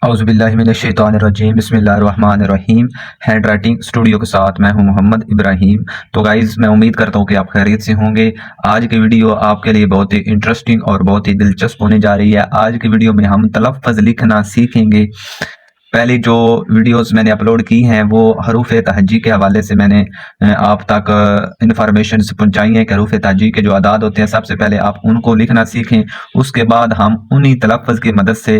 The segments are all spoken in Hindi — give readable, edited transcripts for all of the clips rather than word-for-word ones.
औज़ुबिल्लाहिमिनश्शैतानिर्रजीम बिस्मिल्लाहिर्रहमानिर्रहीम। हैंड राइटिंग स्टूडियो के साथ मैं हूं मोहम्मद इब्राहिम। तो गाइज़, मैं उम्मीद करता हूं कि आप खैरियत से होंगे। आज की वीडियो आपके लिए बहुत ही इंटरेस्टिंग और बहुत ही दिलचस्प होने जा रही है। आज की वीडियो में हम तलफ़्फ़ुज़ लिखना सीखेंगे। पहली जो वीडियोस मैंने अपलोड की हैं वो हरूफ तहज्जी के हवाले से मैंने आप तक इंफॉर्मेशन पहुंचाई है कि हरूफ तहज्जी के जो अदाद होते हैं सबसे पहले आप उनको लिखना सीखें। उसके बाद हम उन्हीं तलफ़्फ़ुज़ की मदद से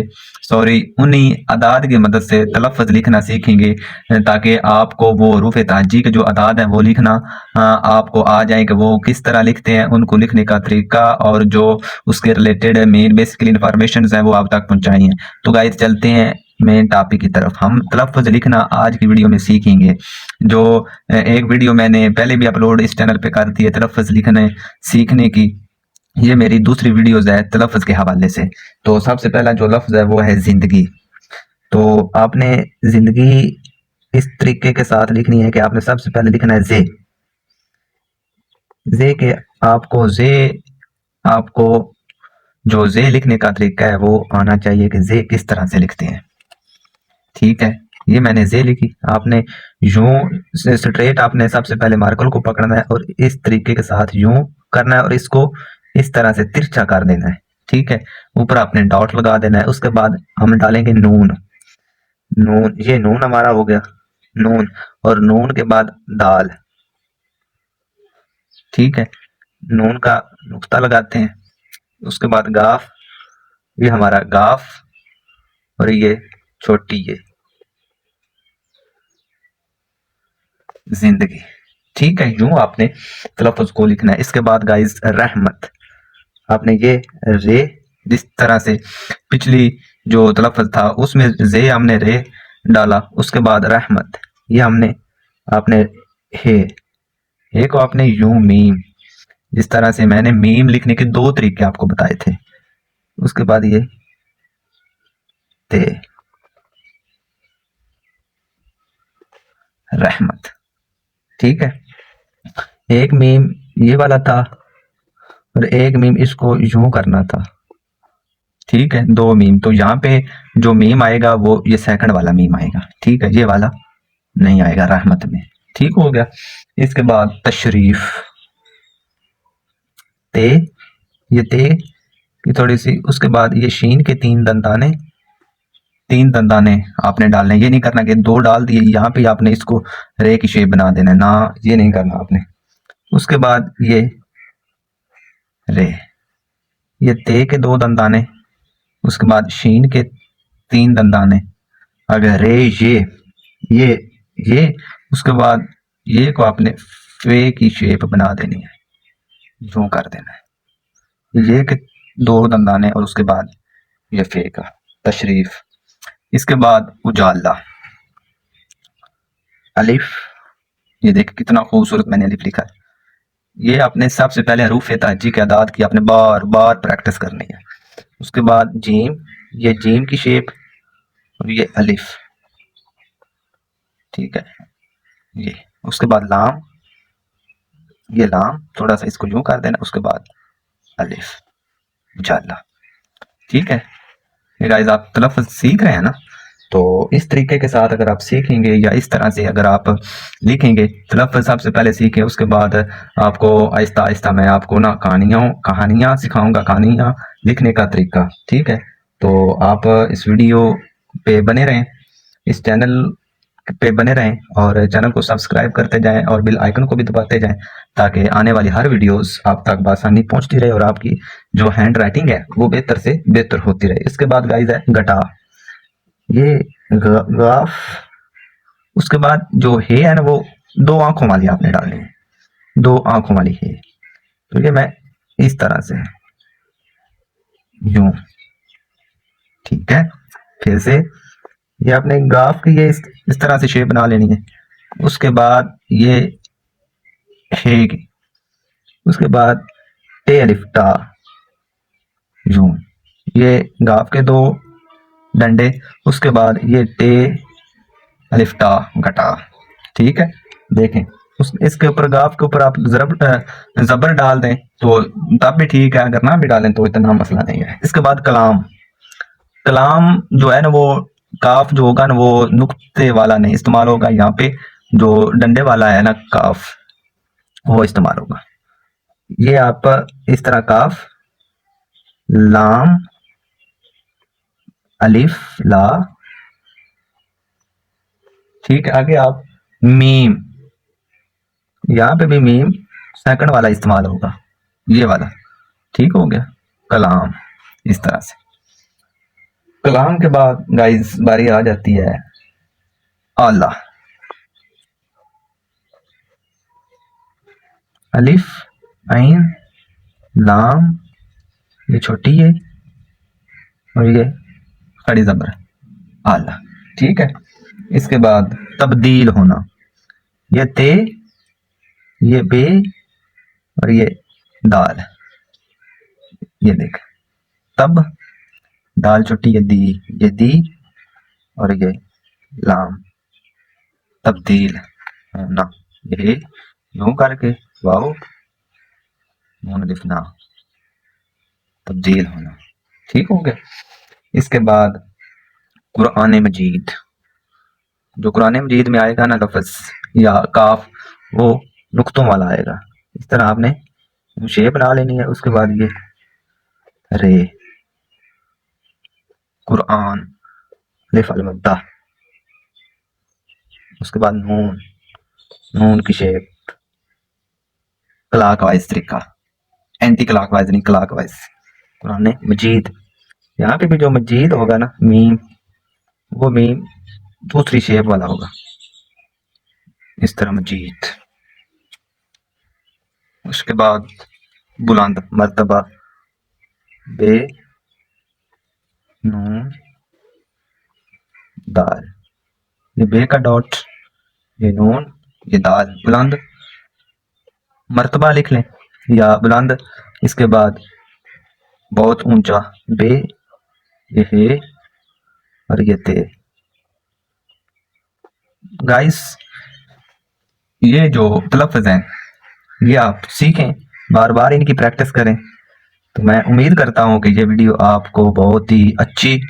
उन्हीं अदाद की मदद से तलफ़्फ़ुज़ लिखना सीखेंगे, ताकि आपको वो हरूफ तहज्जी के जो अदाद हैं वो लिखना आपको आ जाए कि वो किस तरह लिखते हैं, उनको लिखने का तरीका और जो उसके रिलेटेड मेन बेसिकली इंफॉर्मेशन हैं वो आप तक पहुँचाई हैं। तो गाइस, चलते हैं मेन टॉपिक की तरफ। हम तलफ़्फ़ुज़ लिखना आज की वीडियो में सीखेंगे। जो एक वीडियो मैंने पहले भी अपलोड इस चैनल पे कर दी है तलफ़्फ़ुज़ लिखने सीखने की, ये मेरी दूसरी वीडियोज़ है तलफ़्फ़ुज़ के हवाले से। तो सबसे पहला जो लफ्ज़ है वो है ज़िंदगी। तो आपने ज़िंदगी इस तरीके के साथ लिखनी है कि आपने सबसे पहले लिखना है जे के आपको जो जे लिखने का तरीका है वो आना चाहिए कि जे किस तरह से लिखते हैं। ठीक है, ये मैंने जे लिखी। आपने यूं स्ट्रेट आपने सबसे पहले मार्कर को पकड़ना है और इस तरीके के साथ यूं करना है और इसको इस तरह से तिरछा कर देना है। ठीक है, ऊपर आपने डॉट लगा देना है। उसके बाद हम डालेंगे नून। ये नून हमारा हो गया, नून। और नून के बाद दाल। ठीक है, नून का नुक्ता लगाते हैं। उसके बाद गाफ, ये हमारा गाफ और ये छोटी ये जिंदगी। ठीक है, यूं आपने तलफ़्फ़ुज़ को लिखना है। इसके बाद गाइस रहमत, आपने ये रे जिस तरह से पिछली जो तलफ़्फ़ुज़ था उसमें जे हमने रे डाला। उसके बाद रहमत, ये हमने आपने हे को आपने यूं मीम, जिस तरह से मैंने मीम लिखने के दो तरीके आपको बताए थे। उसके बाद ये ते रहमत। ठीक है, एक मीम ये वाला था और एक मीम इसको यूं करना था। ठीक है, दो मीम। तो यहाँ पे जो मीम आएगा वो ये सेकंड वाला मीम आएगा। ठीक है, ये वाला नहीं आएगा रहमत में। ठीक हो गया। इसके बाद तशरीफ, ते, ये ते की थोड़ी सी। उसके बाद ये शीन के तीन दंदाने आपने डालने। ये नहीं करना कि दो डाल दिए, यहाँ पे आपने इसको रे की शेप बना देना ना, ये नहीं करना आपने। उसके बाद ये रे, ये ते के दो दंदाने। उसके बाद शीन के तीन दंदाने। अगर रे ये उसके बाद ये को आपने फे की शेप बना देनी है, यूं कर देना है। ये के दो दंदाने और उसके बाद ये फे का तशरीफ। इसके बाद उजाला, अलिफ, ये देख कितना खूबसूरत मैंने अलिफ लिखा है। ये आपने सबसे पहले हरूफ तहज्जी के अदाद की आपने बार बार प्रैक्टिस करनी है। उसके बाद जीम, ये जीम की शेप और ये अलिफ। ठीक है, ये। उसके बाद लाम, ये लाम, थोड़ा सा इसको यूं कर देना। उसके बाद अलिफ, उजाला। ठीक है, ये गाइस आप तलफ़्फ़ुज़ सीख रहे हैं ना। तो इस तरीके के साथ अगर आप सीखेंगे या इस तरह से अगर आप लिखेंगे, तलफ़्फ़ुज़ सबसे पहले सीखें। उसके बाद आपको आहिस्ता आहिस्ता मैं आपको ना कहानियाँ सिखाऊंगा, कहानियाँ लिखने का तरीका। ठीक है, तो आप इस वीडियो पे बने रहें, इस चैनल पे बने रहें और चैनल को सब्सक्राइब करते जाएं और बेल आइकन को भी दबाते जाएं, ताकि आने वाली हर वीडियोस आप तक बआसानी पहुंचती रहे और आपकी जो हैंड राइटिंग है वो बेहतर से बेहतर होती रहे। इसके बाद गाइस है गटा, ये गाफ। उसके बाद जो हे है ना वो दो आंखों वाली आपने डालनी है, दो आंखों वाली हे। तो ये मैं इस तरह से यूं। ठीक है, फिर से ये आपने गाफ की ये इस तरह से शेप बना लेनी है। उसके बाद ये हे की। उसके बाद टे अलिफ टा, यूं, ये गाफ के दो डंडे। उसके बाद ये टे अलिफ टा गटा। ठीक है, देखें इसके ऊपर गाफ के ऊपर आप जबर डाल दें तो तब भी ठीक है, अगर ना भी डालें तो इतना मसला नहीं है। इसके बाद कलाम, कलाम जो है ना वो काफ जो होगा ना वो नुक्ते वाला नहीं इस्तेमाल होगा, यहाँ पे जो डंडे वाला है ना काफ वो इस्तेमाल होगा। ये आप इस तरह काफ, लाम, अलिफ, ला, ठीक है। आगे आप मीम, यहाँ पे भी मीम सेकंड वाला इस्तेमाल होगा, ये वाला, ठीक हो गया। कलाम, इस तरह से। कलाम के बाद गाइस बारी आ जाती है आला। अलिफ, ऐन, लाम, ये छोटी है और ये खड़ी जबर, आला, ठीक है। इसके बाद तब्दील होना, ये ते, ये बे और ये दाल, ये देख, तब दाल छोटी, ये दी और ये लाम, तब्दील होना, ये यूं करके वाओ नून लिखना, तब्दील होना, ठीक हो गया। इसके बाद कुरान मजीद, जो कुरान मजीद में आएगा ना लफ्ज या काफ वो नुक्तों वाला आएगा। इस तरह आपने शेप बना लेनी है। उसके बाद ये रे, कुरान, लिफ अल मद्दा, उसके बाद नून, नून की शेप क्लॉकवाइज तरीका, एंटी क्लॉकवाइज नहीं, क्लॉकवाइज। कुरान मजीद, यहाँ पे भी जो मजीद होगा ना मीम, वो मीम दूसरी शेप वाला होगा, इस तरह मजीद। उसके बाद बुलंद, मर्तबा, बे, नून, दाल, ये बे का डॉट, ये नून, ये दाल, बुलंद। मर्तबा लिख लें या बुलंद। इसके बाद बहुत ऊंचा, बे, ये है और ये ते। गाइस ये जो तलफ़्ज़ हैं ये आप सीखें, बार बार इनकी प्रैक्टिस करें। तो मैं उम्मीद करता हूँ कि ये वीडियो आपको बहुत ही अच्छी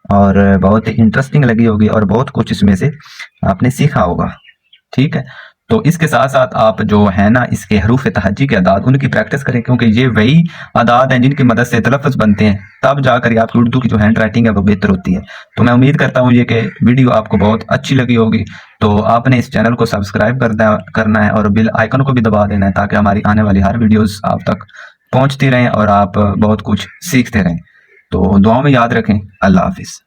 और बहुत ही इंटरेस्टिंग लगी होगी और बहुत कुछ इसमें से आपने सीखा होगा, ठीक है। तो इसके साथ साथ आप जो है ना इसके हरूफ तहज्जी के अदाद उनकी प्रैक्टिस करें, क्योंकि ये वही अदाद हैं जिनकी मदद से तलफ़्फ़ुज़ बनते हैं, तब जाकर आपकी उर्दू की जो हैंड राइटिंग है वो बेहतर होती है। तो मैं उम्मीद करता हूँ ये कि वीडियो आपको बहुत अच्छी लगी होगी। तो आपने इस चैनल को सब्सक्राइब करना है और बेल आइकन को भी दबा देना है, ताकि हमारी आने वाली हर वीडियोज़ आप तक पहुँचती रहें और आप बहुत कुछ सीखते रहें। तो दुआओं में याद रखें। अल्लाह हाफिज़।